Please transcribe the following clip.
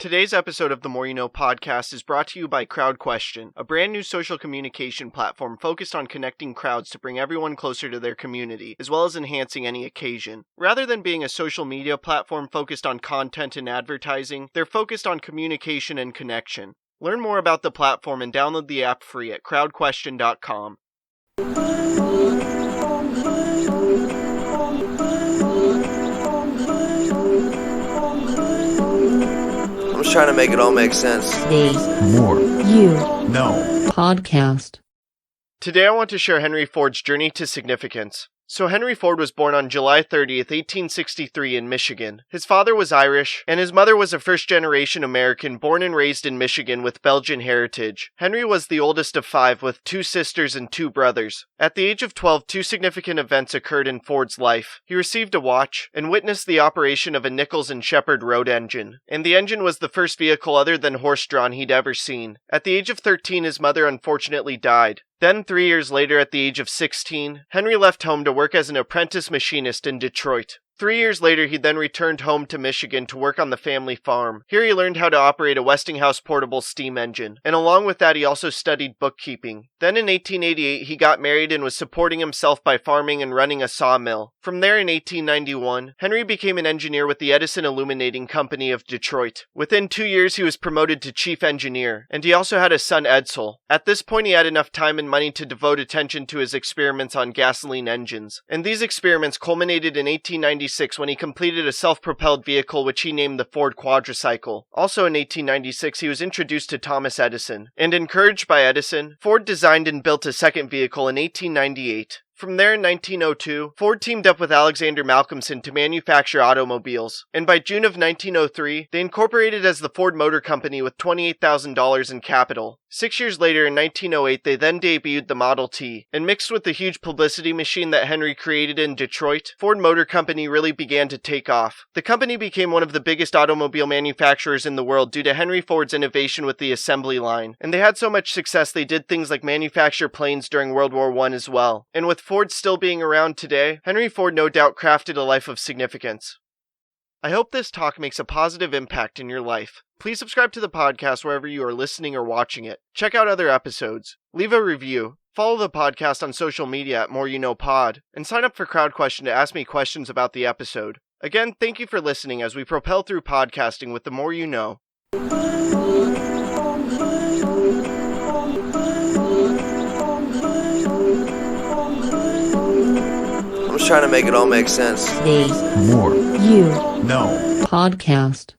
Today's episode of the More You Know podcast is brought to you by CrowdQuestion, a brand new social communication platform focused on connecting crowds to bring everyone closer to their community, as well as enhancing any occasion. Rather than being a social media platform focused on content and advertising, they're focused on communication and connection. Learn more about the platform and download the app free at crowdquestion.com. I'm just trying to make it all make sense. The More You No Podcast. Today I want to share Henry Ford's journey to significance. So Henry Ford was born on July 30th, 1863 in Michigan. His father was Irish, and his mother was a first-generation American born and raised in Michigan with Belgian heritage. Henry was the oldest of 5 with 2 sisters and 2 brothers. At the age of 12, 2 significant events occurred in Ford's life. He received a watch and witnessed the operation of a Nichols and Shepard road engine. And the engine was the first vehicle other than horse-drawn he'd ever seen. At the age of 13, his mother unfortunately died. Then 3 years later, at the age of 16, Henry left home to work as an apprentice machinist in Detroit. 3 years later, he then returned home to Michigan to work on the family farm. Here he learned how to operate a Westinghouse portable steam engine, and along with that he also studied bookkeeping. Then in 1888, he got married and was supporting himself by farming and running a sawmill. From there in 1891, Henry became an engineer with the Edison Illuminating Company of Detroit. Within 2 years, he was promoted to chief engineer, and he also had a son Edsel. At this point, he had enough time and money to devote attention to his experiments on gasoline engines, and these experiments culminated in 1896 when he completed a self-propelled vehicle which he named the Ford Quadricycle. Also in 1896, he was introduced to Thomas Edison, and encouraged by Edison, Ford designed and built a second vehicle in 1898. From there in 1902, Ford teamed up with Alexander Malcolmson to manufacture automobiles, and by June of 1903, they incorporated as the Ford Motor Company with $28,000 in capital. 6 years later, in 1908, they then debuted the Model T, and mixed with the huge publicity machine that Henry created in Detroit, Ford Motor Company really began to take off. The company became one of the biggest automobile manufacturers in the world due to Henry Ford's innovation with the assembly line, and they had so much success they did things like manufacture planes during World War I as well. And with Ford still being around today, Henry Ford no doubt crafted a life of significance. I hope this talk makes a positive impact in your life. Please subscribe to the podcast wherever you are listening or watching it. Check out other episodes. Leave a review. Follow the podcast on social media at More You Know Pod, and sign up for CrowdQuestion to ask me questions about the episode. Again, thank you for listening as we propel through podcasting with the More You Know. I'm just trying to make it all make sense. The More You No Podcast.